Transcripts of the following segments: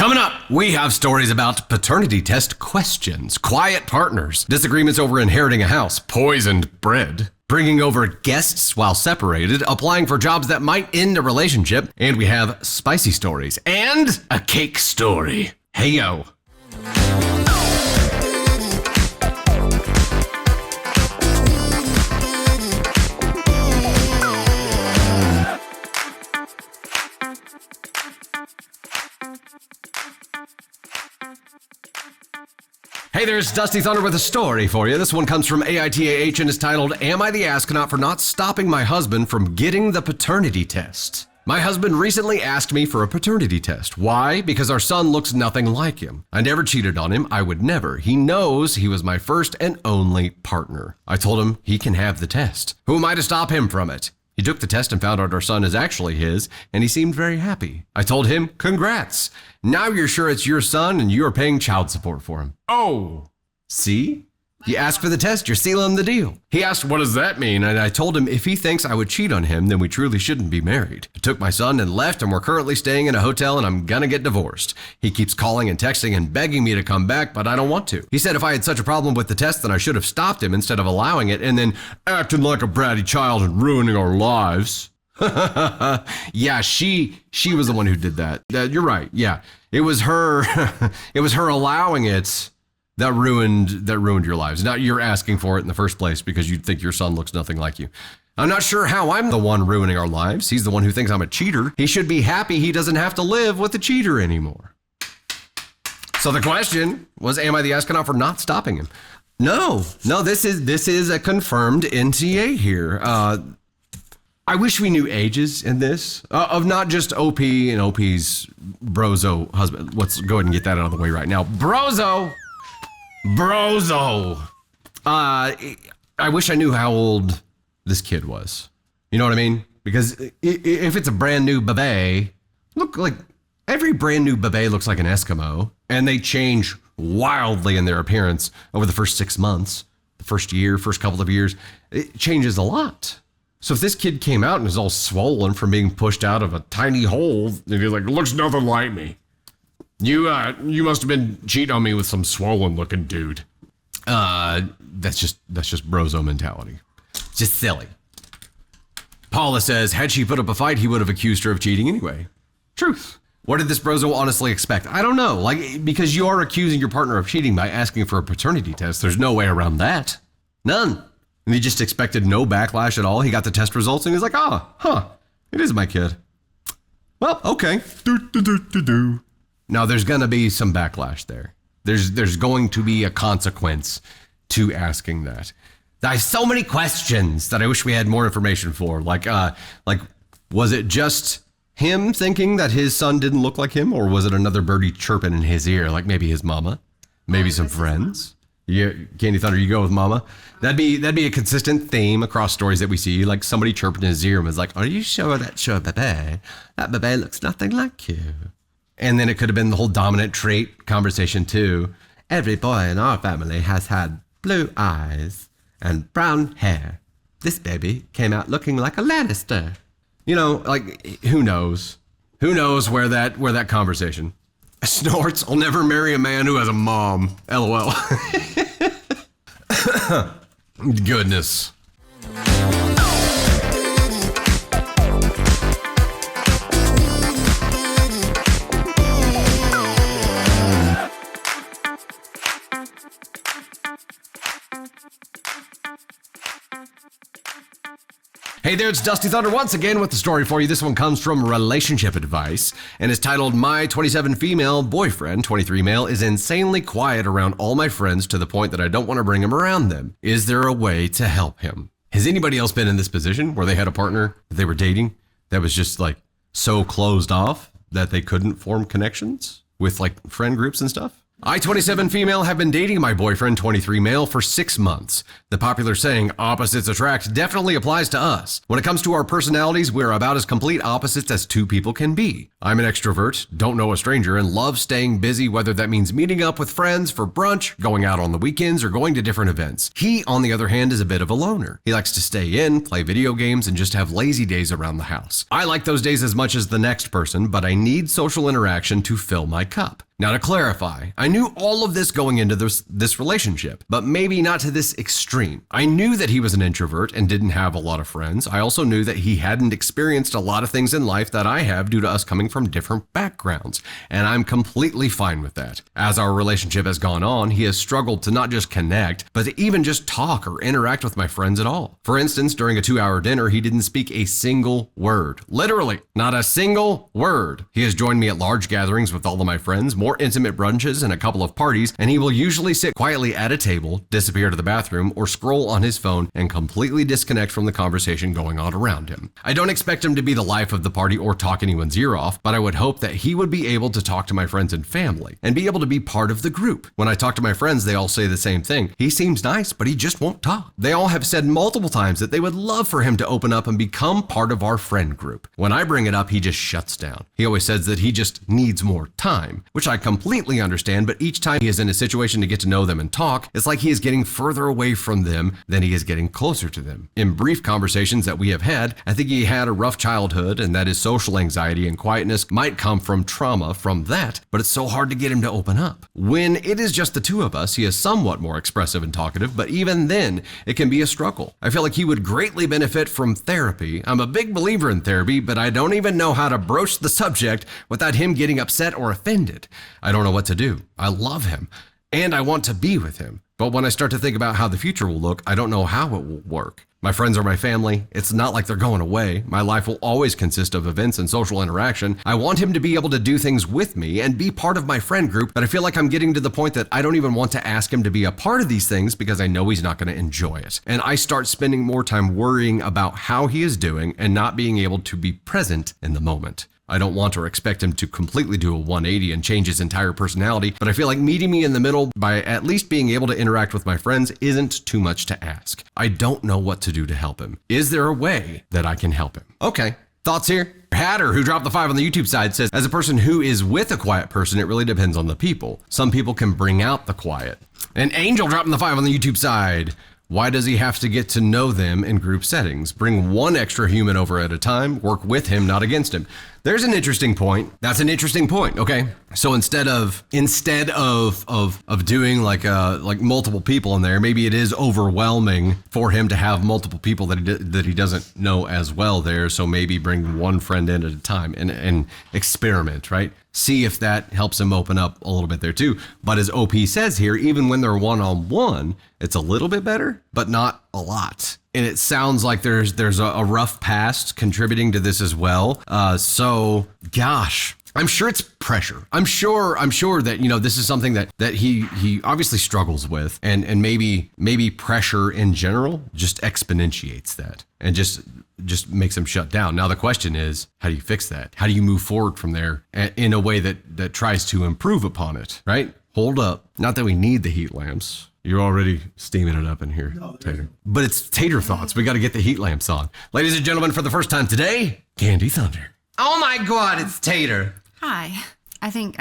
Coming up, we have stories about paternity test questions, quiet partners, disagreements over inheriting a house, poisoned bread, bringing over guests while separated, applying for jobs that might end a relationship, and we have spicy stories and a cake story. Hey yo. Hey, there's Dusty Thunder with a story for you. This one comes from AITAH and is titled, Am I the Astronaut for Not Stopping My Husband from Getting the Paternity Test? My husband recently asked me for a paternity test. Why? Because our son looks nothing like him. I never cheated on him. I would never. He knows he was my first and only partner. I told him he can have the test. Who am I to stop him from it? He took the test and found out our son is actually his, and he seemed very happy. I told him, congrats. Now you're sure it's your son and you are paying child support for him. Oh, see? You asked for the test, you're sealing the deal. He asked, what does that mean? And I told him if he thinks I would cheat on him, then we truly shouldn't be married. I took my son and left, and we're currently staying in a hotel, and I'm gonna get divorced. He keeps calling and texting and begging me to come back, but I don't want to. He said if I had such a problem with the test, then I should have stopped him instead of allowing it and then acting like a bratty child and ruining our lives. Yeah, she was the one who did that. You're right. Yeah, it was her. It was her allowing it that ruined your lives. Now you're asking for it in the first place because you think your son looks nothing like you. I'm not sure how I'm the one ruining our lives. He's the one who thinks I'm a cheater. He should be happy he doesn't have to live with a cheater anymore. So the question was, am I the astronaut for not stopping him? No, this is a confirmed NTA here. I wish we knew ages in this, of not just OP and OP's brozo husband. Let's go ahead and get that out of the way right now. Brozo! I wish I knew how old this kid was. You know what I mean? Because if it's a brand new baby, look, like every brand new baby looks like an Eskimo, and they change wildly in their appearance over the first 6 months, the first year, first couple of years. It changes a lot. So if this kid came out and is all swollen from being pushed out of a tiny hole, and he's like, looks nothing like me. You must have been cheating on me with some swollen looking dude. That's just brozo mentality. Just silly. Paula says, had she put up a fight, he would have accused her of cheating anyway. Truth. What did this brozo honestly expect? I don't know. Because you are accusing your partner of cheating by asking for a paternity test. There's no way around that. None. And he just expected no backlash at all. He got the test results and he's like, it is my kid. Well, okay. Now there's gonna be some backlash there. There's going to be a consequence to asking that. I have so many questions that I wish we had more information for. Like, was it just him thinking that his son didn't look like him, or was it another birdie chirping in his ear, like maybe his mama, maybe some friends? Yeah, Candy Thunder, you go with mama. That'd be a consistent theme across stories that we see, like somebody chirping in his ear and was like, are you sure that's your baby? That baby looks nothing like you. And then it could have been the whole dominant trait conversation too. Every boy in our family has had blue eyes and brown hair. This baby came out looking like a Lannister. You know, like, who knows? Who knows where that conversation snorts. I'll never marry a man who has a mom. LOL. Goodness. Hey there, it's Dusty Thunder once again with the story for you. This one comes from Relationship Advice and is titled, My 27 female boyfriend, 23 male, is insanely quiet around all my friends to the point that I don't want to bring him around them. Is there a way to help him? Has anybody else been in this position where they had a partner that they were dating that was just like so closed off that they couldn't form connections with like friend groups and stuff? I, 27 female, have been dating my boyfriend, 23 male, for 6 months. The popular saying, opposites attract, definitely applies to us. When it comes to our personalities, we're about as complete opposites as two people can be. I'm an extrovert, don't know a stranger, and love staying busy, whether that means meeting up with friends for brunch, going out on the weekends, or going to different events. He, on the other hand, is a bit of a loner. He likes to stay in, play video games, and just have lazy days around the house. I like those days as much as the next person, but I need social interaction to fill my cup. Now, to clarify, I knew all of this going into this relationship, but maybe not to this extreme. I knew that he was an introvert and didn't have a lot of friends. I also knew that he hadn't experienced a lot of things in life that I have due to us coming from different backgrounds, and I'm completely fine with that. As our relationship has gone on, he has struggled to not just connect, but to even just talk or interact with my friends at all. For instance, during a 2-hour dinner, he didn't speak a single word. Literally, not a single word. He has joined me at large gatherings with all of my friends, more intimate brunches, and a couple of parties, and he will usually sit quietly at a table, disappear to the bathroom, or scroll on his phone and completely disconnect from the conversation going on around him. I don't expect him to be the life of the party or talk anyone's ear off, but I would hope that he would be able to talk to my friends and family and be able to be part of the group. When I talk to my friends, they all say the same thing. He seems nice, but he just won't talk. They all have said multiple times that they would love for him to open up and become part of our friend group. When I bring it up, he just shuts down. He always says that he just needs more time, which I completely understand, but each time he is in a situation to get to know them and talk, it's like he is getting further away from them than he is getting closer to them. In brief conversations that we have had, I think he had a rough childhood and that his social anxiety and quietness might come from trauma from that, but it's so hard to get him to open up. When it is just the two of us, he is somewhat more expressive and talkative, but even then, it can be a struggle. I feel like he would greatly benefit from therapy. I'm a big believer in therapy, but I don't even know how to broach the subject without him getting upset or offended. I don't know what to do. I love him and I want to be with him. But when I start to think about how the future will look, I don't know how it will work. My friends are my family. It's not like they're going away. My life will always consist of events and social interaction. I want him to be able to do things with me and be part of my friend group, but I feel like I'm getting to the point that I don't even want to ask him to be a part of these things because I know he's not going to enjoy it. And I start spending more time worrying about how he is doing and not being able to be present in the moment. I don't want or expect him to completely do a 180 and change his entire personality, but I feel like meeting me in the middle by at least being able to interact with my friends isn't too much to ask. I don't know what to do to help him. Is there a way that I can help him? Okay, thoughts here? Hatter, who dropped the 5 on the YouTube side, says, as a person who is with a quiet person, it really depends on the people. Some people can bring out the quiet. And Angel dropping the 5 on the YouTube side. Why does he have to get to know them in group settings? Bring one extra human over at a time, work with him, not against him. There's an interesting point. That's an interesting point. Okay. So instead of doing like multiple people in there, maybe it is overwhelming for him to have multiple people that he doesn't know as well there. So maybe bring one friend in at a time and experiment, right? See if that helps him open up a little bit there too. But as OP says here, even when they're one-on-one, it's a little bit better, but not a lot. And it sounds like there's a rough past contributing to this as well. So gosh, I'm sure it's pressure. I'm sure that, you know, this is something that he obviously struggles with, and maybe pressure in general just exponentiates that and just makes him shut down. Now the question is, how do you fix that? How do you move forward from there in a way that tries to improve upon it, right? Hold up. Not that we need the heat lamps. You're already steaming it up in here, Tater. But it's Tater Thoughts. We got to get the heat lamps on. Ladies and gentlemen, for the first time today, Candy Thunder. Oh my God, it's Tater. Hi. I think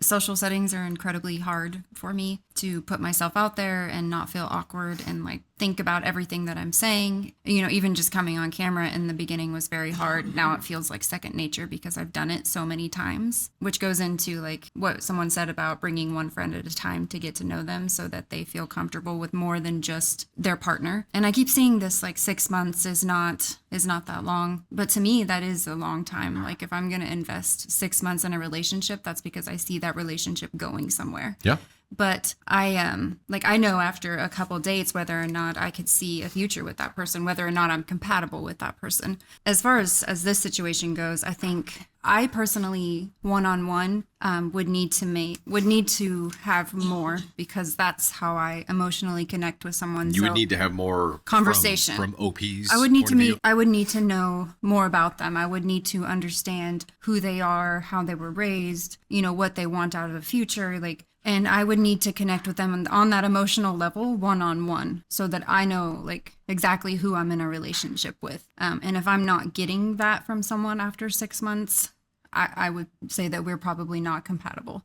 social settings are incredibly hard for me to put myself out there and not feel awkward and like think about everything that I'm saying. You know, even just coming on camera in the beginning was very hard. Now it feels like second nature because I've done it so many times, which goes into like what someone said about bringing one friend at a time to get to know them so that they feel comfortable with more than just their partner. And I keep seeing this like 6 months is not that long, but to me that is a long time. Like if I'm going to invest 6 months in a relationship, that's because I see that relationship going somewhere. Yeah. But I know after a couple dates whether or not I could see a future with that person, whether or not I'm compatible with that person. As far as this situation goes, I think I personally, one-on-one, would need to have more, because that's how I emotionally connect with someone. You would need to have more conversation from OP's. I would need to meet. I would need to know more about them. I would need to understand who they are, how they were raised, what they want out of the future, and I would need to connect with them on that emotional level, one-on-one, so that I know exactly who I'm in a relationship with. And if I'm not getting that from someone after 6 months, I would say that we're probably not compatible.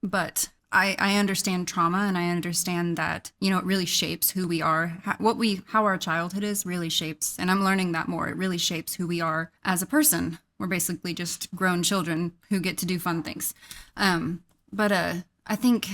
But I understand trauma, and I understand that, it really shapes who we are. How our childhood is really shapes, and I'm learning that more. It really shapes who we are as a person. We're basically just grown children who get to do fun things. But I think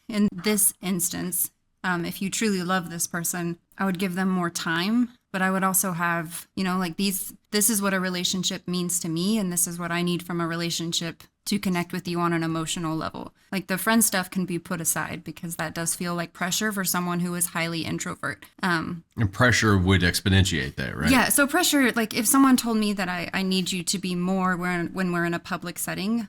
in this instance, if you truly love this person, I would give them more time. But I would also have, this is what a relationship means to me, and this is what I need from a relationship to connect with you on an emotional level. The friend stuff can be put aside, because that does feel like pressure for someone who is highly introvert. And pressure would exponentiate that, right? Yeah. So pressure, if someone told me that I need you to be more when we're in a public setting,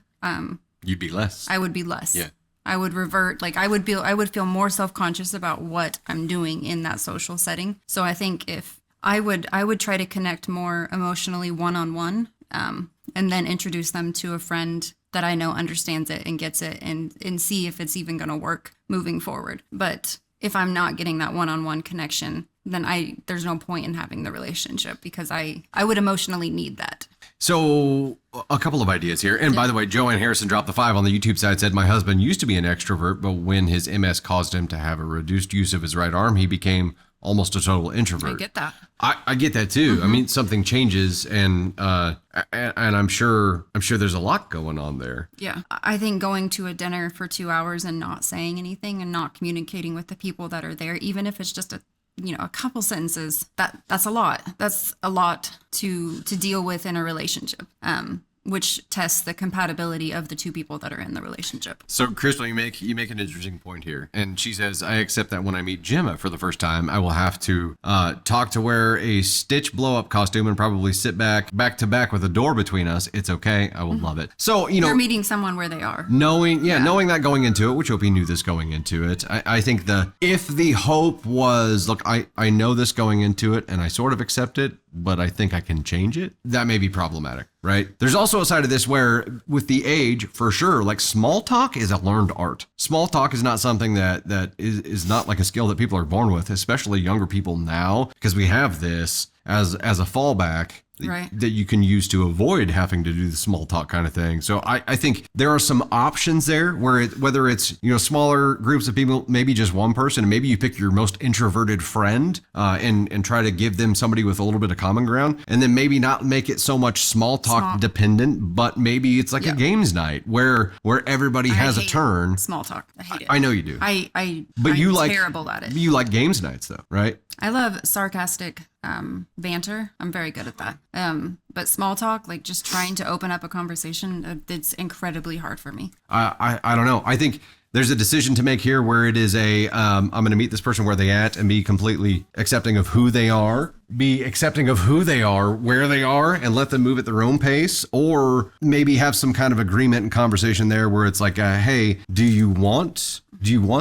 you'd be less. I would be less. Yeah. I would revert, I would feel more self-conscious about what I'm doing in that social setting. So I think if I would try to connect more emotionally one-on-one, and then introduce them to a friend that I know understands it and gets it, and see if it's even going to work moving forward. But if I'm not getting that one-on-one connection, then there's no point in having the relationship, because I would emotionally need that. So a couple of ideas here. And by the way, Joanne Harrison dropped the 5 on the YouTube side, said, my husband used to be an extrovert, but when his MS caused him to have a reduced use of his right arm, he became almost a total introvert. I get that. I get that too. Mm-hmm. I mean, something changes, and I'm sure there's a lot going on there. Yeah. I think going to a dinner for 2 hours and not saying anything and not communicating with the people that are there, even if it's just a couple sentences, that's a lot. That's a lot to deal with in a relationship, which tests the compatibility of the two people that are in the relationship. So, Crystal, you make an interesting point here. And she says, I accept that when I meet Gemma for the first time, I will have to talk to wear a Stitch blow-up costume and probably sit back to back with a door between us. It's okay. I will love it. So, you're meeting someone where they are. Knowing that going into it, which Opie knew this going into it, I think if the hope was, look, I know this going into it and I sort of accept it, but I think I can change it, that may be problematic, right? There's also a side of this where with the age, for sure, small talk is a learned art. Small talk is not something that is not like a skill that people are born with, especially younger people now, because we have this as a fallback. Right. That you can use to avoid having to do the small talk kind of thing. So I think there are some options there where whether it's, smaller groups of people, maybe just one person, and maybe you pick your most introverted friend and try to give them somebody with a little bit of common ground, and then maybe not make it so much small talk dependent, but maybe it's a games night where everybody has a turn. Small talk. I hate it. I know you do. But I'm terrible at it. You like games nights though, right? I love sarcastic banter. I'm very good at that. But small talk, just trying to open up a conversation, it's incredibly hard for me. I don't know. I think there's a decision to make here where it is I'm going to meet this person where they at and be completely accepting of who they are, where they are, and let them move at their own pace, or maybe have some kind of agreement and conversation there where it's hey, do you want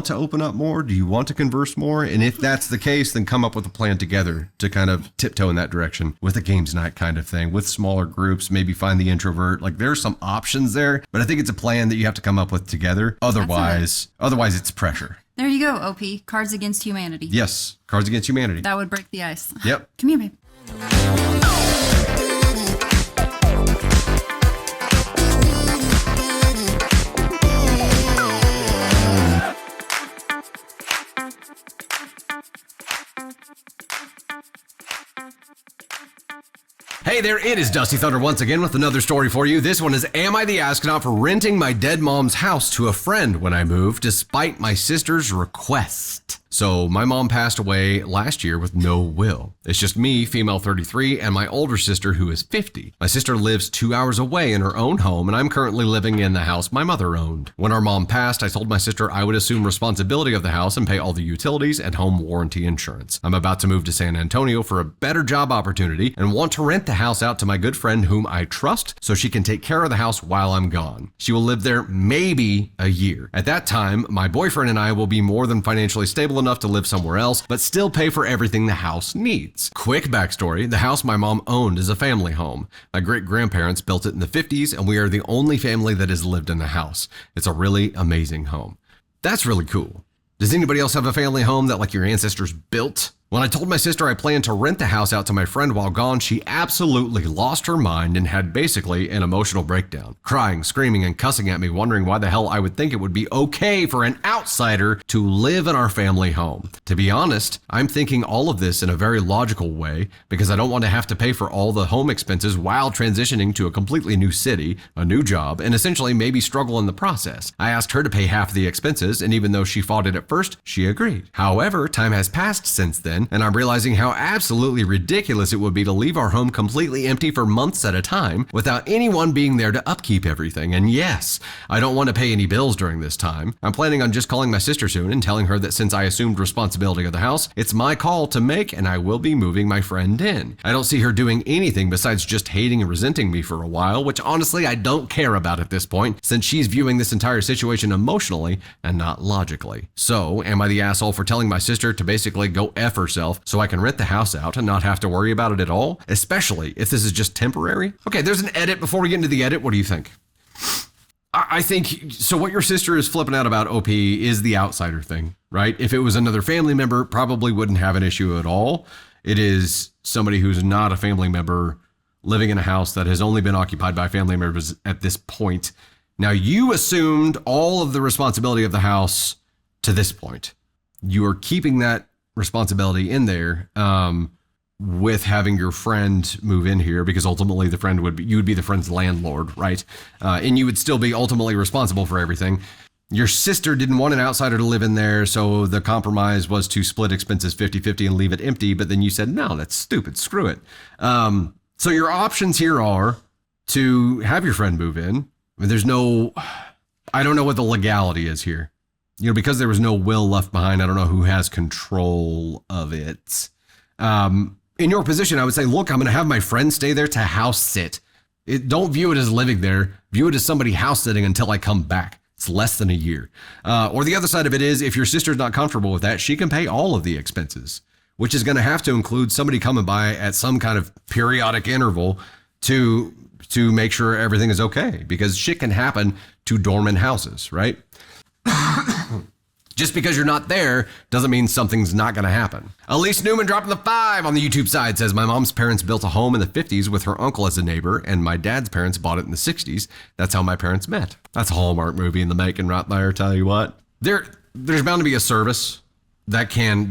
to open up more? Do you want to converse more? And if that's the case, then come up with a plan together to kind of tiptoe in that direction with a games night kind of thing, with smaller groups, maybe find the introvert. There's some options there, but I think it's a plan that you have to come up with together. Otherwise it's pressure. There you go, OP. Cards Against Humanity. Yes, Cards Against Humanity. That would break the ice. Yep. Come here, babe. Hey there, it is Dusty Thunder once again with another story for you. This one is, am I the astronaut for renting my dead mom's house to a friend when I moved, despite my sister's request? So my mom passed away last year with no will. It's just me, female 33, and my older sister who is 50. My sister lives 2 hours away in her own home, and I'm currently living in the house my mother owned. When our mom passed, I told my sister I would assume responsibility of the house and pay all the utilities and home warranty insurance. I'm about to move to San Antonio for a better job opportunity and want to rent the house out to my good friend whom I trust so she can take care of the house while I'm gone. She will live there maybe a year. At that time, my boyfriend and I will be more than financially stable enough to live somewhere else, but still pay for everything the house needs. Quick backstory, the house my mom owned is a family home. My great-grandparents built it in the 50s, and we are the only family that has lived in the house. It's a really amazing home. That's really cool. Does anybody else have a family home that like your ancestors built? When I told my sister I planned to rent the house out to my friend while gone, she absolutely lost her mind and had basically an emotional breakdown, crying, screaming, and cussing at me, wondering why the hell I would think it would be okay for an outsider to live in our family home. To be honest, I'm thinking all of this in a very logical way because I don't want to have to pay for all the home expenses while transitioning to a completely new city, a new job, and essentially maybe struggle in the process. I asked her to pay half the expenses, and even though she fought it at first, she agreed. However, time has passed since then, and I'm realizing how absolutely ridiculous it would be to leave our home completely empty for months at a time without anyone being there to upkeep everything. And yes, I don't want to pay any bills during this time. I'm planning on just calling my sister soon and telling her that since I assumed responsibility of the house, it's my call to make and I will be moving my friend in. I don't see her doing anything besides just hating and resenting me for a while, which honestly I don't care about at this point since she's viewing this entire situation emotionally and not logically. So, am I the asshole for telling my sister to basically go F herself so I can rent the house out and not have to worry about it at all, especially if this is just temporary? Okay, there's an edit. Before we get into the edit, what do you think? I think, so what your sister is flipping out about, OP, is the outsider thing, right? If it was another family member, probably wouldn't have an issue at all. It is somebody who's not a family member living in a house that has only been occupied by family members at this point. Now, you assumed all of the responsibility of the house to this point. You are keeping that responsibility in there with having your friend move in here because ultimately the friend you would be the friend's landlord, right? And you would still be ultimately responsible for everything. Your sister didn't want an outsider to live in there, so the compromise was to split expenses 50-50 and leave it empty, but then you said, no, that's stupid, screw it. So your options here are to have your friend move in. I mean, I don't know what the legality is here. You know, because there was no will left behind, I don't know who has control of it. In your position, I would say, look, I'm going to have my friend stay there to house sit. Don't view it as living there. View it as somebody house sitting until I come back. It's less than a year. Or the other side of it is, if your sister's not comfortable with that, she can pay all of the expenses, which is going to have to include somebody coming by at some kind of periodic interval to make sure everything is okay, because shit can happen to dormant houses, right? Just because you're not there doesn't mean something's not going to happen. Elise Newman dropping the 5 on the YouTube side says, my mom's parents built a home in the 50s with her uncle as a neighbor, and my dad's parents bought it in the 60s. That's how my parents met. That's a Hallmark movie in the making right there, tell you what. There's bound to be a service that can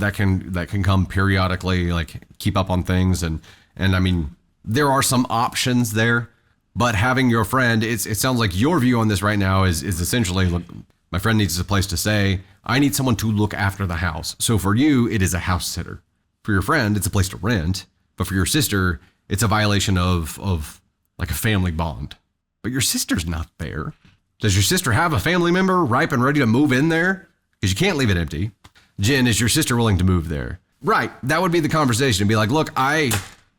come periodically, like keep up on things. And I mean, there are some options there, but having your friend, it sounds like your view on this right now is essentially, look, my friend needs a place to stay. I need someone to look after the house. So for you, it is a house sitter. For your friend, it's a place to rent. But for your sister, it's a violation of like a family bond. But your sister's not there. Does your sister have a family member ripe and ready to move in there? Because you can't leave it empty. Jen, is your sister willing to move there? Right. That would be the conversation. Be like, look, I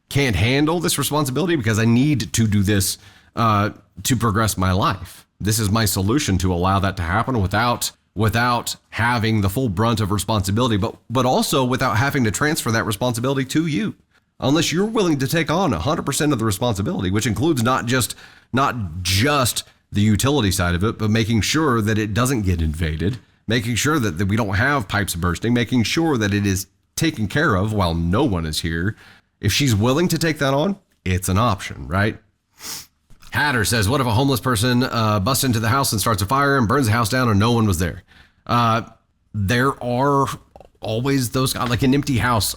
can't handle this responsibility because I need to do this to progress my life. This is my solution to allow that to happen without having the full brunt of responsibility, but also without having to transfer that responsibility to you. Unless you're willing to take on 100% of the responsibility, which includes not just the utility side of it, but making sure that it doesn't get invaded, making sure that we don't have pipes bursting, making sure that it is taken care of while no one is here. If she's willing to take that on, it's an option, right? Hatter says, what if a homeless person busts into the house and starts a fire and burns the house down and no one was there? There are always those, like an empty house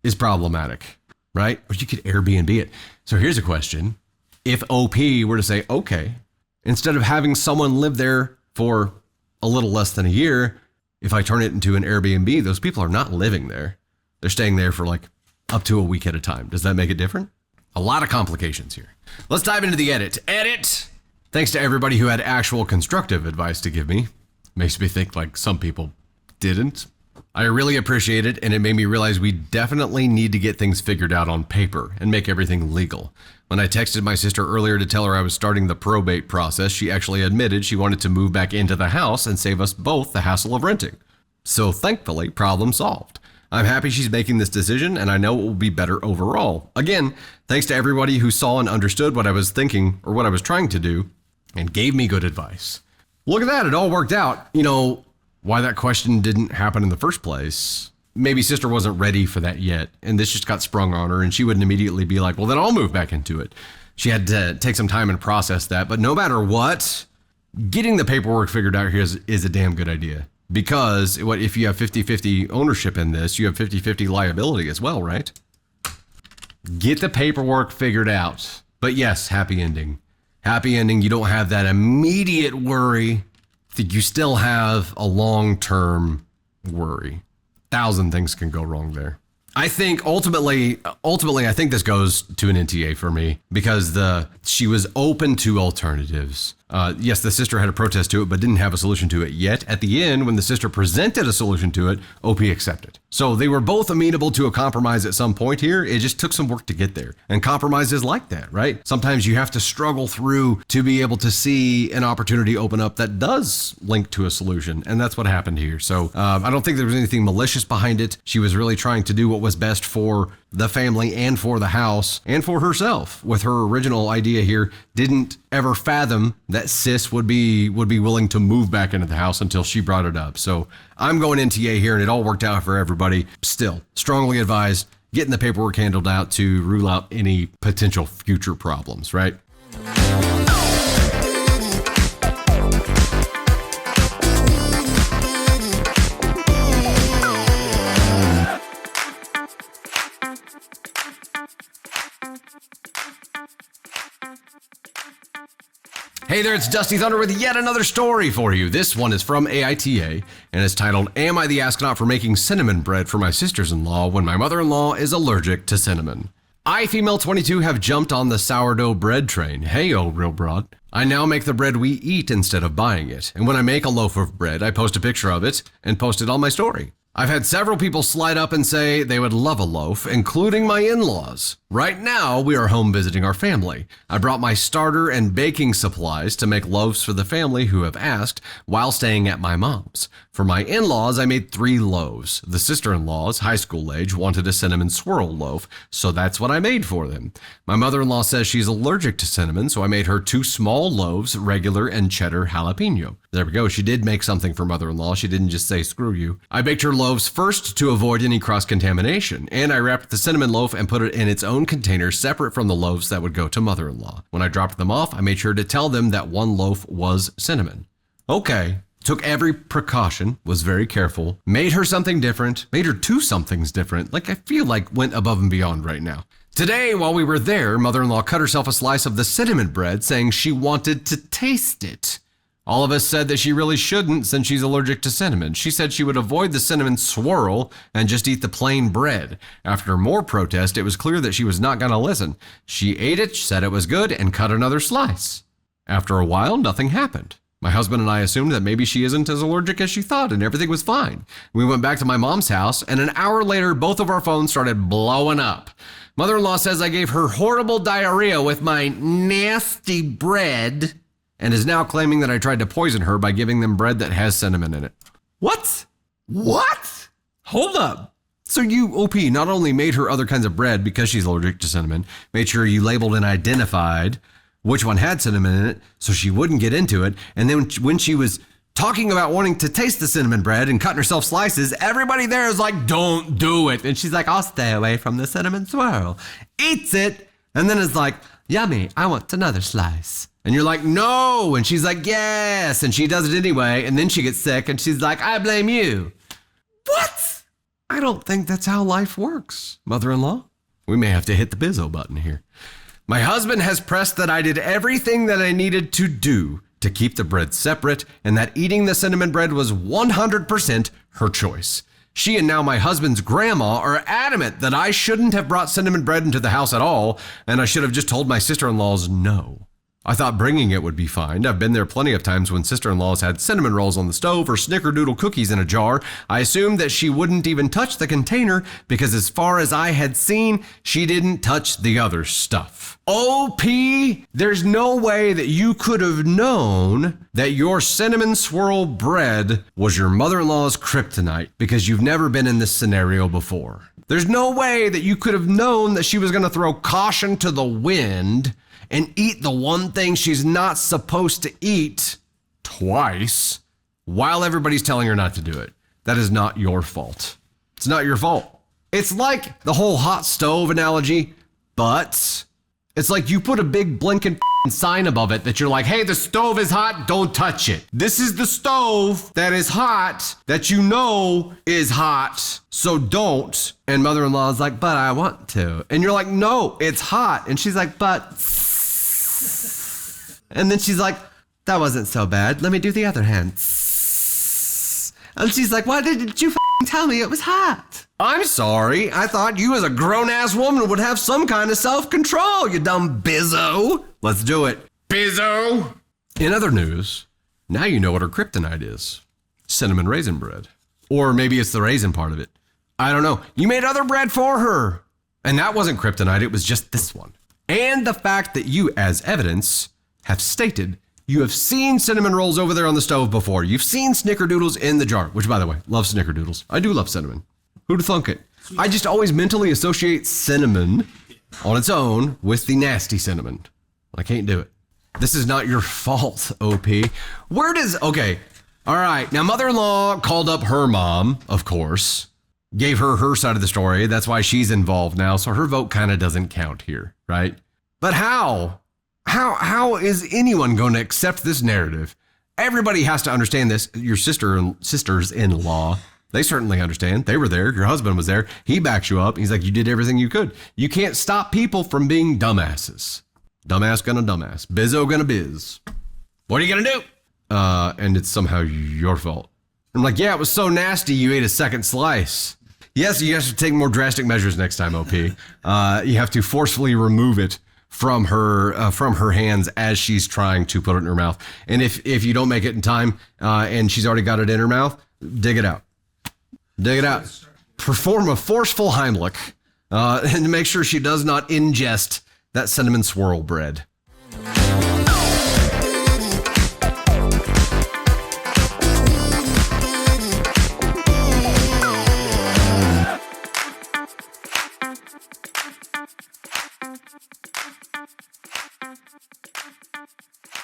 is problematic, right? Or you could Airbnb it. So here's a question. If OP were to say, okay, instead of having someone live there for a little less than a year, if I turn it into an Airbnb, those people are not living there. They're staying there for like up to a week at a time. Does that make it different? A lot of complications here. Let's dive into the edit. Edit! Thanks to everybody who had actual constructive advice to give me. Makes me think like some people didn't. I really appreciate it, and it made me realize we definitely need to get things figured out on paper and make everything legal. When I texted my sister earlier to tell her I was starting the probate process, she actually admitted she wanted to move back into the house and save us both the hassle of renting. So thankfully, problem solved. I'm happy she's making this decision, and I know it will be better overall. Again, thanks to everybody who saw and understood what I was thinking or what I was trying to do and gave me good advice. Look at that, it all worked out. You know, why that question didn't happen in the first place. Maybe sister wasn't ready for that yet, and this just got sprung on her, and she wouldn't immediately be like, well, then I'll move back into it. She had to take some time and process that, but no matter what, getting the paperwork figured out here is a damn good idea. Because if you have 50-50 ownership in this, you have 50-50 liability as well, right? Get the paperwork figured out. But yes, happy ending. Happy ending, you don't have that immediate worry. You still have a long-term worry. 1,000 things can go wrong there. I think ultimately, I think this goes to an NTA for me because she was open to alternatives. Yes, the sister had a protest to it, but didn't have a solution to it yet. At the end, when the sister presented a solution to it, OP accepted. So they were both amenable to a compromise at some point here. It just took some work to get there. And compromise is like that, right? Sometimes you have to struggle through to be able to see an opportunity open up that does link to a solution. And that's what happened here. So I don't think there was anything malicious behind it. She was really trying to do what was best for the family and for the house and for herself. With her original idea here, didn't ever fathom that sis would be willing to move back into the house until she brought it up. So I'm going NTA here, and it all worked out for everybody. Still, strongly advised getting the paperwork handled out to rule out any potential future problems, right? Hey there, it's Dusty Thunder with yet another story for you. This one is from AITA and is titled, Am I the Astronaut for Making Cinnamon Bread for My Sisters-in-Law When My Mother-in-Law is Allergic to Cinnamon? I, female 22, have jumped on the sourdough bread train. Hey-o, real broad. I now make the bread we eat instead of buying it. And when I make a loaf of bread, I post a picture of it and post it on my story. I've had several people slide up and say they would love a loaf, including my in-laws. Right now, we are home visiting our family. I brought my starter and baking supplies to make loaves for the family who have asked while staying at my mom's. For my in-laws, I made 3 loaves. The sister-in-laws, high school age, wanted a cinnamon swirl loaf, so that's what I made for them. My mother-in-law says she's allergic to cinnamon, so I made her 2 small loaves, regular and cheddar jalapeno. There we go. She did make something for mother-in-law. She didn't just say screw you. I baked her loaves first to avoid any cross-contamination, and I wrapped the cinnamon loaf and put it in its own container separate from the loaves that would go to mother-in-law. When I dropped them off, I made sure to tell them that one loaf was cinnamon. Okay. Took every precaution, was very careful, made her something different, made her 2 somethings different, like I feel like went above and beyond right now. Today, while we were there, mother-in-law cut herself a slice of the cinnamon bread, saying she wanted to taste it. All of us said that she really shouldn't since she's allergic to cinnamon. She said she would avoid the cinnamon swirl and just eat the plain bread. After more protest, it was clear that she was not going to listen. She ate it, said it was good, and cut another slice. After a while, nothing happened. My husband and I assumed that maybe she isn't as allergic as she thought and everything was fine. We went back to my mom's house, and an hour later, both of our phones started blowing up. Mother-in-law says I gave her horrible diarrhea with my nasty bread and is now claiming that I tried to poison her by giving them bread that has cinnamon in it. What? What? Hold up. So you, OP, not only made her other kinds of bread because she's allergic to cinnamon, made sure you labeled and identified which one had cinnamon in it so she wouldn't get into it, and then when she was talking about wanting to taste the cinnamon bread and cutting herself slices, everybody there is like, don't do it. And she's like, I'll stay away from the cinnamon swirl. Eats it, and then is like, yummy, I want another slice. And you're like, no. And she's like, yes. And she does it anyway. And then she gets sick and she's like, I blame you. What? I don't think that's how life works, mother-in-law. We may have to hit the bizzo button here. My husband has pressed that I did everything that I needed to do to keep the bread separate, and that eating the cinnamon bread was 100% her choice. She and now my husband's grandma are adamant that I shouldn't have brought cinnamon bread into the house at all, and I should have just told my sister-in-laws no. I thought bringing it would be fine. I've been there plenty of times when sister-in-laws had cinnamon rolls on the stove or snickerdoodle cookies in a jar. I assumed that she wouldn't even touch the container because as far as I had seen, she didn't touch the other stuff. OP, there's no way that you could have known that your cinnamon swirl bread was your mother-in-law's kryptonite because you've never been in this scenario before. There's no way that you could have known that she was going to throw caution to the wind and eat the one thing she's not supposed to eat twice while everybody's telling her not to do it. That is not your fault. It's not your fault. It's like the whole hot stove analogy, but it's like you put a big blinking sign above it that you're like, hey, the stove is hot, don't touch it. This is the stove that is hot, that you know is hot, so don't. And mother-in-law is like, but I want to. And you're like, no, it's hot. And she's like, but... And then she's like, that wasn't so bad. Let me do the other hand. And she's like, why didn't you tell me it was hot? I'm sorry. I thought you as a grown-ass woman would have some kind of self-control, you dumb bizzo. Let's do it. Bizzo. In other news, now you know what her kryptonite is. Cinnamon raisin bread. Or maybe it's the raisin part of it. I don't know. You made other bread for her. And that wasn't kryptonite. It was just this one. And the fact that you, as evidence, have stated you have seen cinnamon rolls over there on the stove before. You've seen snickerdoodles in the jar, which, by the way, love snickerdoodles. I do love cinnamon. Who'd thunk it? I just always mentally associate cinnamon on its own with the nasty cinnamon. I can't do it. This is not your fault, OP. Okay, all right. Now, mother-in-law called up her mom, of course, gave her her side of the story. That's why she's involved now. So her vote kind of doesn't count here, right? But how? How is anyone going to accept this narrative? Everybody has to understand this. Your sisters-in-law, they certainly understand. They were there. Your husband was there. He backs you up. He's like, you did everything you could. You can't stop people from being dumbasses. Dumbass gonna dumbass. Bizzo gonna biz. What are you gonna do? And it's somehow your fault. I'm like, yeah, it was so nasty you ate a second slice. Yes, you have to take more drastic measures next time, OP. You have to forcefully remove it from her hands as she's trying to put it in her mouth. And if you don't make it in time and she's already got it in her mouth, dig it out. Dig it out. Perform a forceful Heimlich and make sure she does not ingest that cinnamon swirl bread.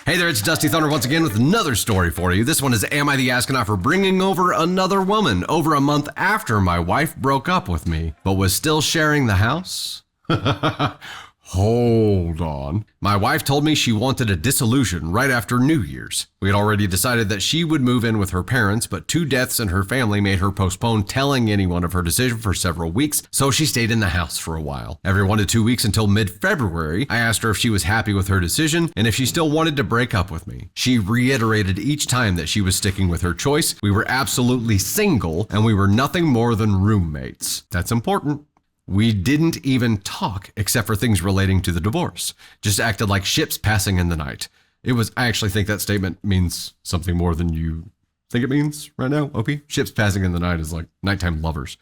Hey there, it's Dusty Thunder once again with another story for you. This one is Am I the Astronaut for bringing over another woman over a month after my wife broke up with me, but was still sharing the house? Hold on. My wife told me she wanted a dissolution right after New Year's. We had already decided that she would move in with her parents, but 2 deaths in her family made her postpone telling anyone of her decision for several weeks, so she stayed in the house for a while. Every 1 to 2 weeks until mid-February, I asked her if she was happy with her decision and if she still wanted to break up with me. She reiterated each time that she was sticking with her choice. We were absolutely single and we were nothing more than roommates. That's important. We didn't even talk except for things relating to the divorce. Just acted like ships passing in the night. I actually think that statement means something more than you think it means right now, OP. Ships passing in the night is like nighttime lovers.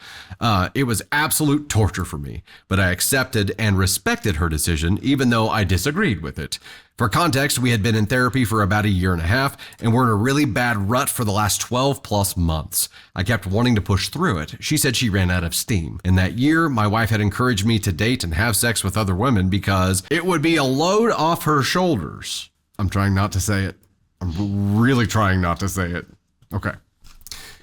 It was absolute torture for me, but I accepted and respected her decision, even though I disagreed with it. For context, we had been in therapy for about 1.5 years and were in a really bad rut for the last 12 plus months. I kept wanting to push through it. She said she ran out of steam. In that year, my wife had encouraged me to date and have sex with other women because it would be a load off her shoulders. I'm trying not to say it. I'm really trying not to say it. Okay.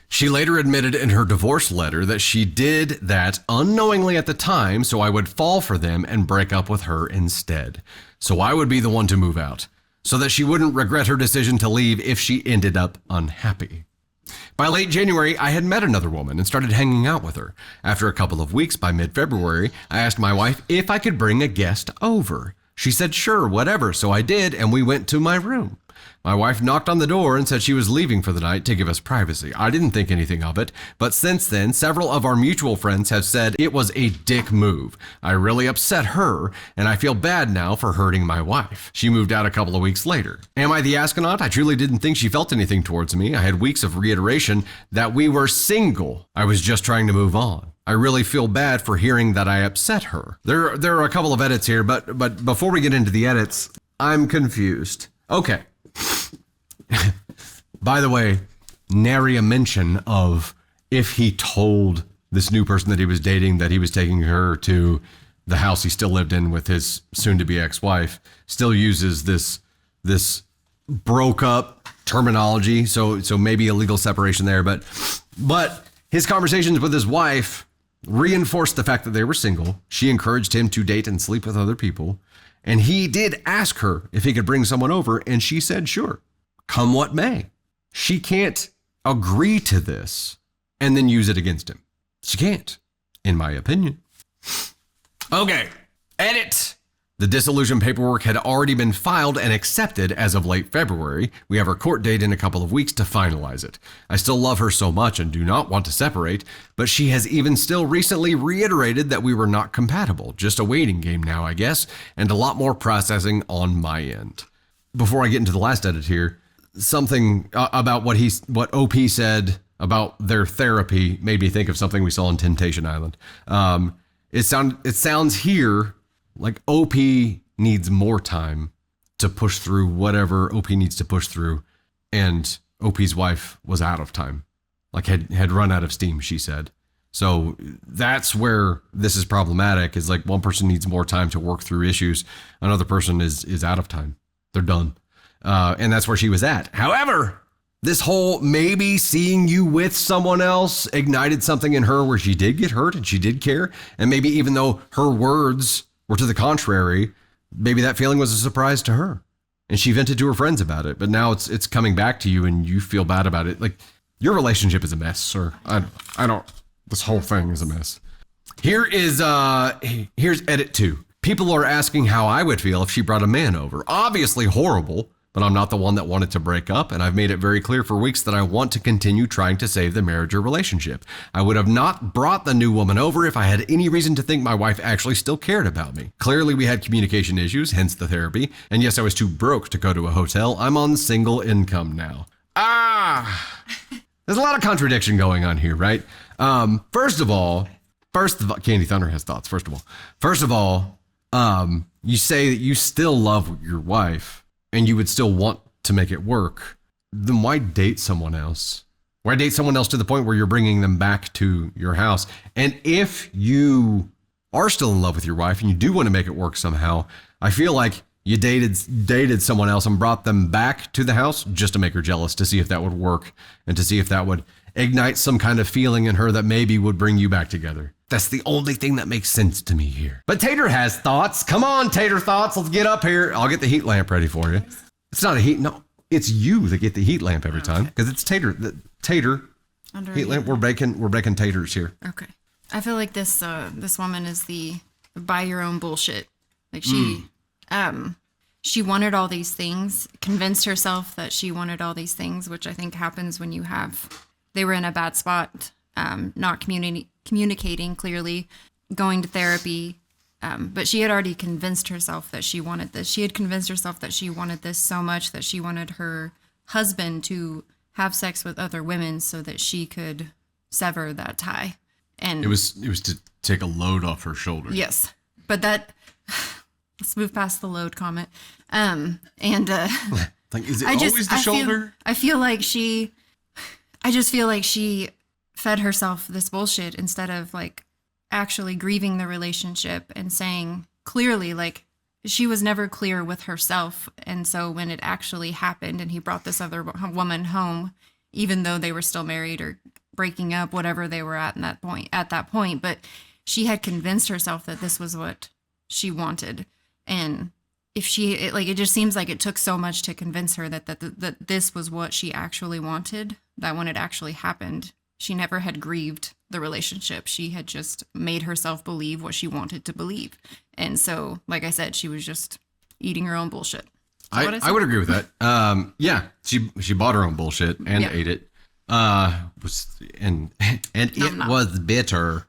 She later admitted in her divorce letter that she did that unknowingly at the time so I would fall for them and break up with her instead. So I would be the one to move out, so that she wouldn't regret her decision to leave if she ended up unhappy. By late January, I had met another woman and started hanging out with her. After a couple of weeks, by mid-February, I asked my wife if I could bring a guest over. She said, sure, whatever. So I did, and we went to my room. My wife knocked on the door and said she was leaving for the night to give us privacy. I didn't think anything of it, but since then, several of our mutual friends have said it was a dick move. I really upset her, and I feel bad now for hurting my wife. She moved out a couple of weeks later. Am I the astronaut? I truly didn't think she felt anything towards me. I had weeks of reiteration that we were single. I was just trying to move on. I really feel bad for hearing that I upset her. There are a couple of edits here, but before we get into the edits, I'm confused. Okay. By the way, nary a mention of if he told this new person that he was dating that he was taking her to the house he still lived in with his soon-to-be ex-wife. Still uses this broke up terminology, so maybe a legal separation there, but his conversations with his wife reinforced the fact that they were single. She encouraged him to date and sleep with other people. And he did ask her if he could bring someone over, and she said, sure, come what may. She can't agree to this and then use it against him. She can't, in my opinion. Okay, edit. The dissolution paperwork had already been filed and accepted as of late February. We have our court date in a couple of weeks to finalize it. I still love her so much and do not want to separate, but she has even still recently reiterated that we were not compatible. Just a waiting game now, I guess, and a lot more processing on my end. Before I get into the last edit here, something about what OP said about their therapy made me think of something we saw on Temptation Island. It sounds here like OP needs more time to push through whatever OP needs to push through. And OP's wife was out of time, like had run out of steam, she said. So that's where this is problematic, is like one person needs more time to work through issues. Another person is out of time. They're done. And that's where she was at. However, this whole maybe seeing you with someone else ignited something in her where she did get hurt and she did care. And maybe even though her words were to the contrary, maybe that feeling was a surprise to her. And she vented to her friends about it. But now it's coming back to you and you feel bad about it. Like, your relationship is a mess, sir. I don't, this whole thing is a mess. Here's edit 2. People are asking how I would feel if she brought a man over. Obviously horrible, but I'm not the one that wanted to break up, and I've made it very clear for weeks that I want to continue trying to save the marriage or relationship. I would have not brought the new woman over if I had any reason to think my wife actually still cared about me. Clearly, we had communication issues, hence the therapy, and yes, I was too broke to go to a hotel. I'm on single income now. There's a lot of contradiction going on here, right? First of all, Candy Thunder has thoughts, first of all, you say that you still love your wife, and you would still want to make it work, then why date someone else? Why date someone else to the point where you're bringing them back to your house? And if you are still in love with your wife and you do want to make it work somehow, I feel like you dated someone else and brought them back to the house just to make her jealous, to see if that would work and to see if that would ignite some kind of feeling in her that maybe would bring you back together. That's the only thing that makes sense to me here. But Tater has thoughts. Come on, Tater thoughts. Let's get up here. I'll get the heat lamp ready for you. It's not a heat. No, it's you that get the heat lamp every time, because it's Tater. The Tater under heat lamp. We're baking taters here. Okay. I feel like this woman is the buy your own bullshit. Like she wanted all these things, convinced herself that she wanted all these things, which I think happens when they were in a bad spot, not communicating clearly, going to therapy. But she had already convinced herself that she wanted this. She had convinced herself that she wanted this so much that she wanted her husband to have sex with other women so that she could sever that tie. And it was to take a load off her shoulders. Yes. But let's move past the load comment. Like, is it always the shoulder? I just feel like she fed herself this bullshit instead of like actually grieving the relationship and saying clearly, like, she was never clear with herself. And so when it actually happened and he brought this other woman home, even though they were still married or breaking up, whatever they were at that point, but she had convinced herself that this was what she wanted. And if it just seems like it took so much to convince her that this was what she actually wanted, that when it actually happened, she never had grieved the relationship. She had just made herself believe what she wanted to believe. And so, like I said, she was just eating her own bullshit. I would agree with that. Yeah, she bought her own bullshit and ate it. And it was bitter.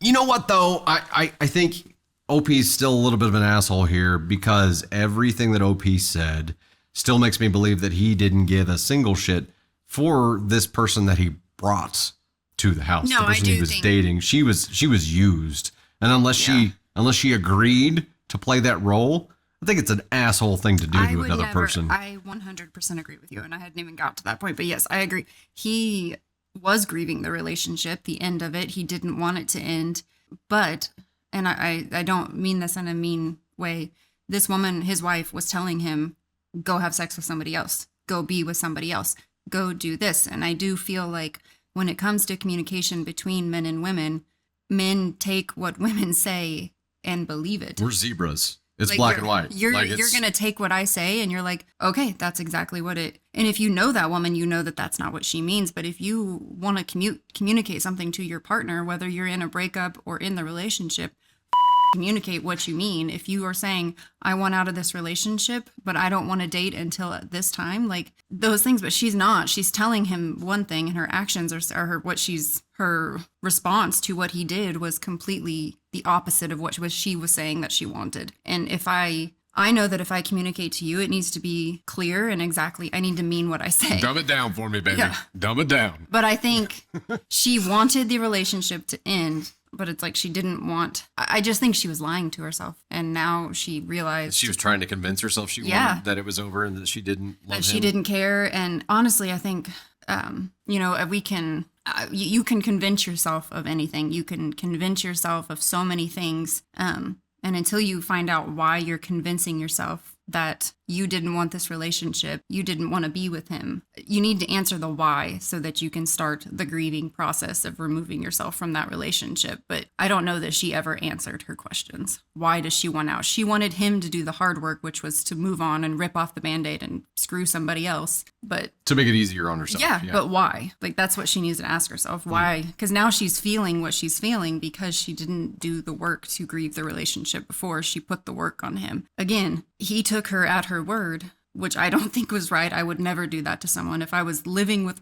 You know what though? I think OP's still a little bit of an asshole here because everything that OP said still makes me believe that he didn't give a single shit for this person that he brought to the house. No, the person he was dating. She was used. And unless she agreed to play that role, I think it's an asshole thing to do to another person. I 100% agree with you, and I hadn't even got to that point. But yes, I agree. He was grieving the relationship, the end of it. He didn't want it to end. But, and I don't mean this in a mean way, this woman, his wife, was telling him, go have sex with somebody else. Go be with somebody else. Go do this. And I do feel like when it comes to communication between men and women, men take what women say and believe it. We're zebras. It's like black and white. You're going to take what I say and you're like, okay, that's exactly what it. And if you know that woman, you know that that's not what she means. But if you want to communicate something to your partner, whether you're in a breakup or in the relationship, communicate what you mean. If you are saying, I want out of this relationship, but I don't want to date until at this time, like those things, but she's not. She's telling him one thing and her actions are her response to what he did was completely the opposite of what she was saying that she wanted. And if I know that if I communicate to you, it needs to be clear and exactly, I need to mean what I say. Dumb it down for me, baby. Yeah. Dumb it down. But I think she wanted the relationship to end, but it's like she didn't want. I just think she was lying to herself, and now she realized she was trying to convince herself she wanted that it was over and that she didn't love him. She didn't care. And honestly, I think we can. You can convince yourself of anything. You can convince yourself of so many things. And until you find out why you're convincing yourself that you didn't want this relationship, you didn't want to be with him, you need to answer the why so that you can start the grieving process of removing yourself from that relationship. But I don't know that she ever answered her questions. Why does she want out? She wanted him to do the hard work, which was to move on and rip off the Band-Aid and screw somebody else. But to make it easier on herself. Yeah, but why? Like, that's what she needs to ask herself. Why? Because now she's feeling what she's feeling because she didn't do the work to grieve the relationship before. She put the work on him. Again, he took her at her word, which I don't think was right. I would never do that to someone. If I was living with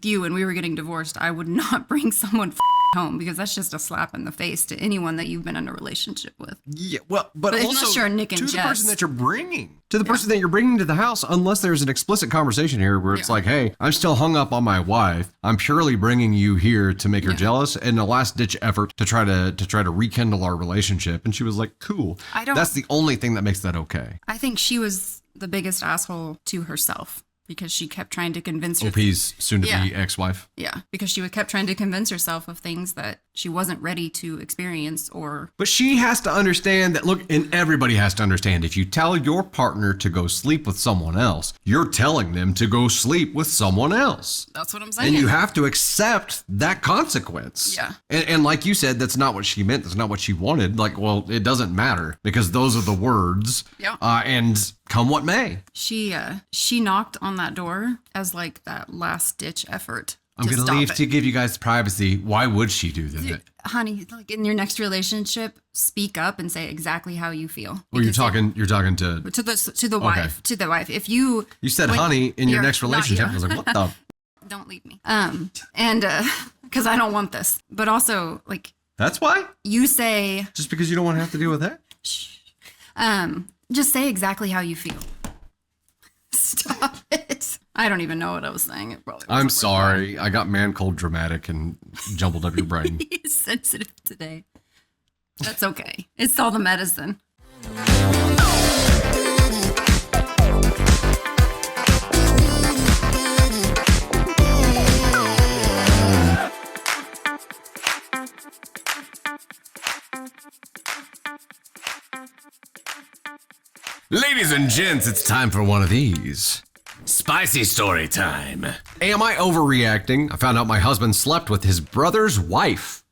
you and we were getting divorced, I would not bring someone home because that's just a slap in the face to anyone that you've been in a relationship with. Yeah, well, but also unless you're Nick and to Jess, the person that you're bringing, that you're bringing to the house, unless there's an explicit conversation here where it's like, hey, I'm still hung up on my wife. I'm purely bringing you here to make her jealous and a last ditch effort to try to rekindle our relationship. And she was like, cool. That's the only thing that makes that okay. I think she was the biggest asshole to herself. Because she kept trying to convince herself. OP's soon-to-be ex-wife. Yeah, because she kept trying to convince herself of things that she wasn't ready to experience or... But she has to understand that, look, and everybody has to understand, if you tell your partner to go sleep with someone else, you're telling them to go sleep with someone else. That's what I'm saying. And you have to accept that consequence. Yeah. And like you said, that's not what she meant. That's not what she wanted. Like, well, it doesn't matter because those are the words. Yeah. And come what may. She knocked on that door as like that last ditch effort. I'm going to leave to give you guys privacy. Why would she do that? Honey, like in your next relationship, speak up and say exactly how you feel. Well, you're talking to the wife, to the wife. If you said honey in your next relationship, I was like, what the? Don't leave me. And because I don't want this, but also like that's why you say just because you don't want to have to deal with that. Just say exactly how you feel. Stop it. I don't even know what I was saying. It probably I'm sorry. I got man cold dramatic and jumbled up your brain. He's sensitive today. That's okay. It's all the medicine. Ladies and gents, it's time for one of these. Spicy story time. Am I overreacting? I found out my husband slept with his brother's wife.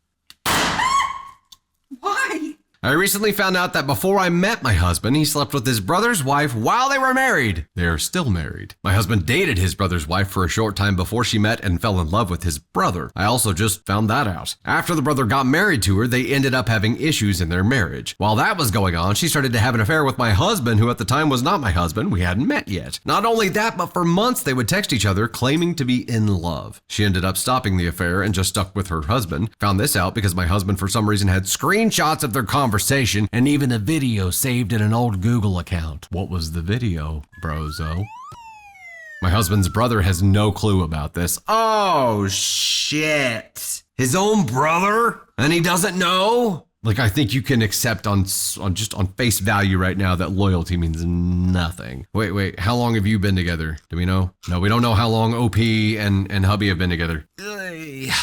Why? I recently found out that before I met my husband, he slept with his brother's wife while they were married. They are still married. My husband dated his brother's wife for a short time before she met and fell in love with his brother. I also just found that out. After the brother got married to her, they ended up having issues in their marriage. While that was going on, she started to have an affair with my husband, who at the time was not my husband. We hadn't met yet. Not only that, but for months they would text each other claiming to be in love. She ended up stopping the affair and just stuck with her husband. Found this out because my husband for some reason had screenshots of their conversation and even a video saved in an old Google account. What was the video, brozo? My husband's brother has no clue about this. Oh, shit. His own brother? And he doesn't know? Like, I think you can accept on face value right now that loyalty means nothing. Wait, how long have you been together? Do we know? No, we don't know how long OP and hubby have been together.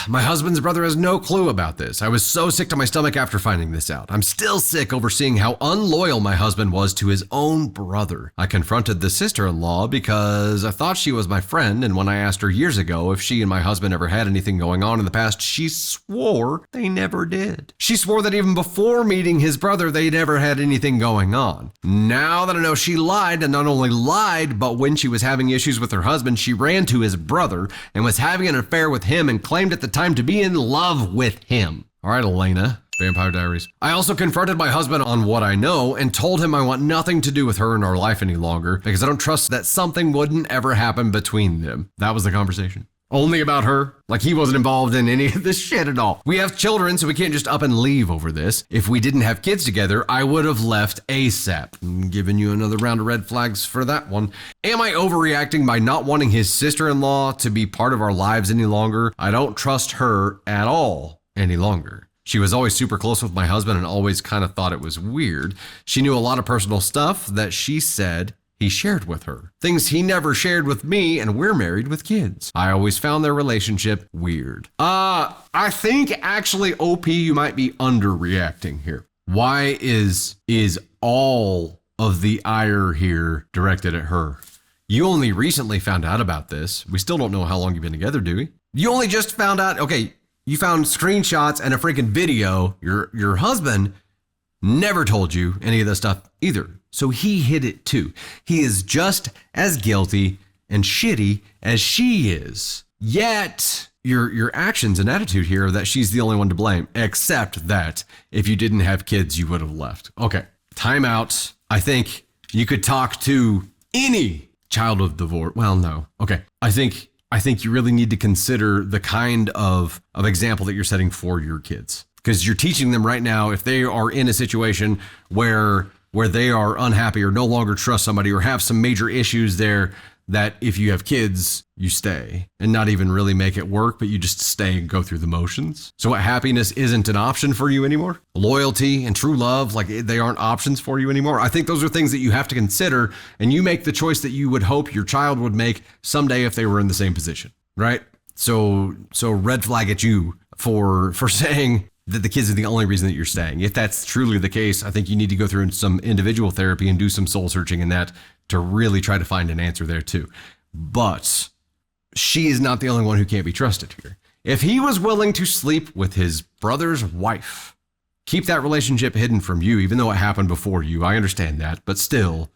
My husband's brother has no clue about this. I was so sick to my stomach after finding this out. I'm still sick over seeing how unloyal my husband was to his own brother. I confronted the sister-in-law because I thought she was my friend, and when I asked her years ago if she and my husband ever had anything going on in the past, she swore they never did. She swore that even before meeting his brother, they never had anything going on. Now that I know she lied, and not only lied, but when she was having issues with her husband, she ran to his brother and was having an affair with him and claimed at the time to be in love with him. All right, Elena. Vampire Diaries. I also confronted my husband on what I know and told him I want nothing to do with her in our life any longer because I don't trust that something wouldn't ever happen between them. That was the conversation. Only about her? Like he wasn't involved in any of this shit at all. We have children, so we can't just up and leave over this. If we didn't have kids together, I would have left ASAP. I'm giving you another round of red flags for that one. Am I overreacting by not wanting his sister-in-law to be part of our lives any longer? I don't trust her at all any longer. She was always super close with my husband and always kind of thought it was weird. She knew a lot of personal stuff that she said he shared with her. Things he never shared with me, and we're married with kids. I always found their relationship weird. I think actually, OP, you might be underreacting here. Why is all of the ire here directed at her? You only recently found out about this. We still don't know how long you've been together, do we? You only just found out, okay, you found screenshots and a freaking video. Your husband never told you any of this stuff either. So he hid it too. He is just as guilty and shitty as she is. Yet your actions and attitude here are that she's the only one to blame, except that if you didn't have kids, you would have left. Okay, time out. I think you could talk to any child of divorce. Well, no. Okay, I think you really need to consider the kind of example that you're setting for your kids. Because you're teaching them right now, if they are in a situation where they are unhappy or no longer trust somebody or have some major issues there, that if you have kids, you stay and not even really make it work, but you just stay and go through the motions. So what, happiness isn't an option for you anymore? Loyalty and true love, like they aren't options for you anymore? I think those are things that you have to consider, and you make the choice that you would hope your child would make someday if they were in the same position, right? So red flag at you for saying that the kids are the only reason that you're staying. If that's truly the case, I think you need to go through some individual therapy and do some soul searching in that to really try to find an answer there too. But she is not the only one who can't be trusted here. If he was willing to sleep with his brother's wife, keep that relationship hidden from you, even though it happened before you. I understand that, but still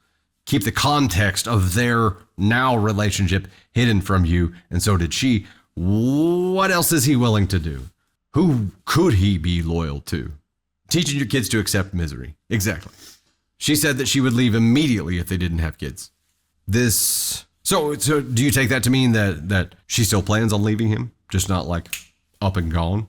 keep the context of their now relationship hidden from you. And so did she. What else is he willing to do? Who could he be loyal to? Teaching your kids to accept misery. Exactly. She said that she would leave immediately if they didn't have kids. So do you take that to mean that she still plans on leaving him, just not like up and gone?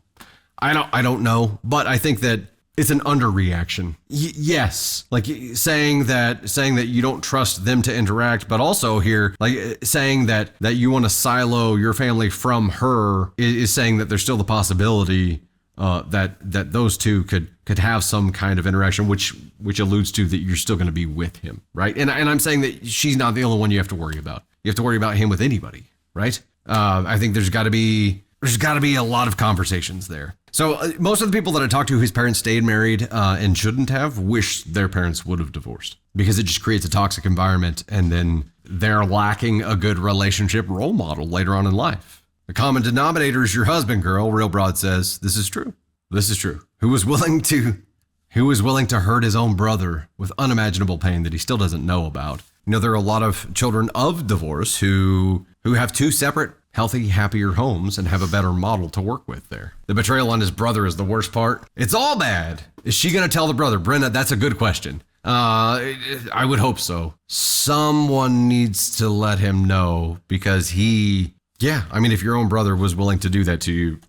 I don't know, but I think that it's an underreaction. Yes, like saying that you don't trust them to interact, but also here, like saying that you want to silo your family from her is saying that there's still the possibility that those two could have some kind of interaction, which alludes to that you're still going to be with him, right? And I'm saying that she's not the only one you have to worry about. You have to worry about him with anybody, right? I think there's got to be a lot of conversations there. So most of the people that I talk to whose parents stayed married and shouldn't have wish their parents would have divorced, because it just creates a toxic environment, and then they're lacking a good relationship role model later on in life. The common denominator is your husband, girl. Real Broad says, this is true. This is true. Who was willing to who is willing to hurt his own brother with unimaginable pain that he still doesn't know about. You know, there are a lot of children of divorce who have two separate, healthy, happier homes and have a better model to work with there. The betrayal on his brother is the worst part. It's all bad. Is she going to tell the brother? Brenda, that's a good question. I would hope so. Someone needs to let him know because if your own brother was willing to do that to you,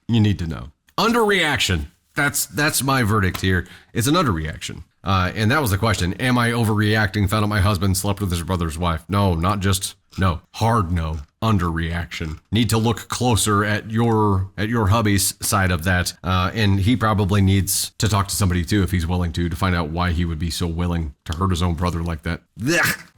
you need to know. Underreaction. That's my verdict here. It's an underreaction. And that was the question. Am I overreacting? Found out my husband slept with his brother's wife. No, not just no. Hard no. Underreaction. Need to look closer at your hubby's side of that. And he probably needs to talk to somebody too if he's willing to find out why he would be so willing to hurt his own brother like that. Blech.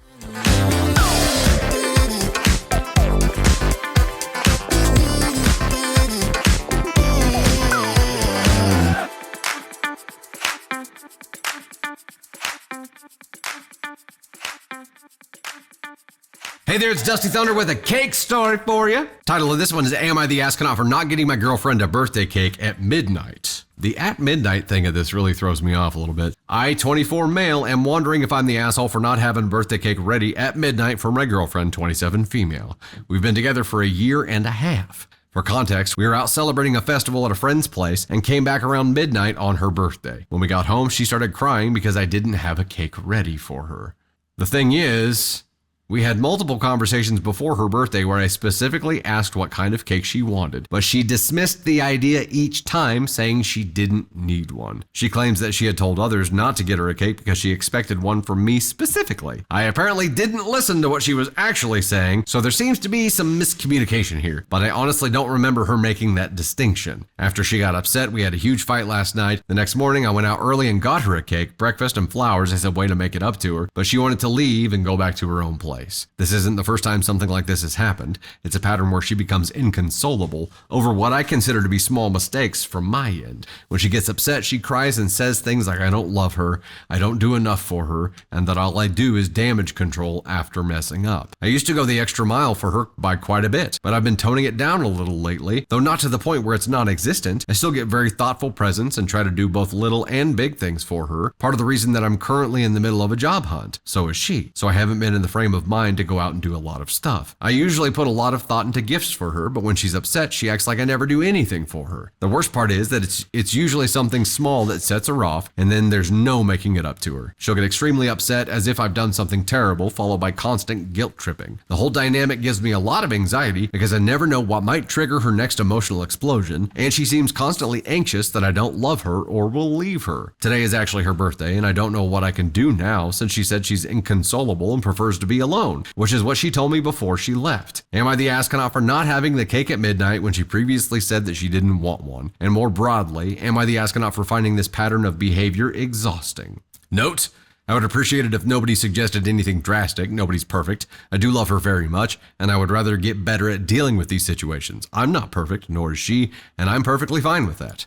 Hey there, it's Dusty Thunder with a cake story for you. Title of this one is Am I the Astronaut for Not Getting My Girlfriend a Birthday Cake at Midnight? The at midnight thing of this really throws me off a little bit. I, 24 male, am wondering if I'm the asshole for not having a birthday cake ready at midnight for my girlfriend, 27 female. We've been together for a year and a half. For context, we were out celebrating a festival at a friend's place and came back around midnight on her birthday. When we got home, she started crying because I didn't have a cake ready for her. The thing is, we had multiple conversations before her birthday where I specifically asked what kind of cake she wanted, but she dismissed the idea each time, saying she didn't need one. She claims that she had told others not to get her a cake because she expected one from me specifically. I apparently didn't listen to what she was actually saying, so there seems to be some miscommunication here, but I honestly don't remember her making that distinction. After she got upset, we had a huge fight last night. The next morning, I went out early and got her a cake, breakfast, and flowers as a way to make it up to her, but she wanted to leave and go back to her own place. This isn't the first time something like this has happened. It's a pattern where she becomes inconsolable over what I consider to be small mistakes from my end. When she gets upset, she cries and says things like I don't love her, I don't do enough for her, and that all I do is damage control after messing up. I used to go the extra mile for her by quite a bit, but I've been toning it down a little lately, though not to the point where it's non-existent. I still get very thoughtful presents and try to do both little and big things for her. Part of the reason that I'm currently in the middle of a job hunt. So is she. So I haven't been in the frame of mind to go out and do a lot of stuff. I usually put a lot of thought into gifts for her, but when she's upset, she acts like I never do anything for her. The worst part is that it's usually something small that sets her off, and then there's no making it up to her. She'll get extremely upset as if I've done something terrible, followed by constant guilt tripping. The whole dynamic gives me a lot of anxiety because I never know what might trigger her next emotional explosion, and she seems constantly anxious that I don't love her or will leave her. Today is actually her birthday, and I don't know what I can do now since she said she's inconsolable and prefers to be alone, which is what she told me before she left. Am I the astronaut for not having the cake at midnight when she previously said that she didn't want one? And more broadly, am I the astronaut for finding this pattern of behavior exhausting? Note, I would appreciate it if nobody suggested anything drastic. Nobody's perfect. I do love her very much, and I would rather get better at dealing with these situations. I'm not perfect, nor is she, and I'm perfectly fine with that.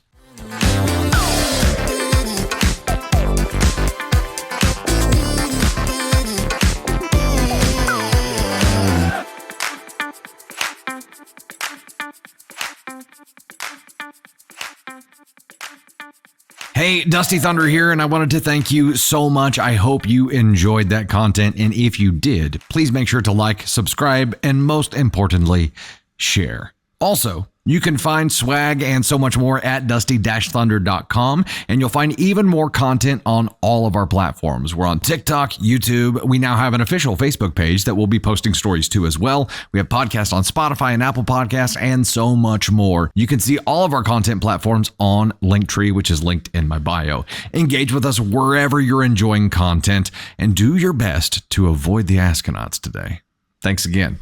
Hey, Dusty Thunder here, and I wanted to thank you so much. I hope you enjoyed that content, and if you did, please make sure to like, subscribe, and most importantly, share. Also, you can find swag and so much more at dusty-thunder.com, and you'll find even more content on all of our platforms. We're on TikTok, YouTube. We now have an official Facebook page that we'll be posting stories to as well. We have podcasts on Spotify and Apple Podcasts and so much more. You can see all of our content platforms on Linktree, which is linked in my bio. Engage with us wherever you're enjoying content and do your best to avoid the Askonauts today. Thanks again.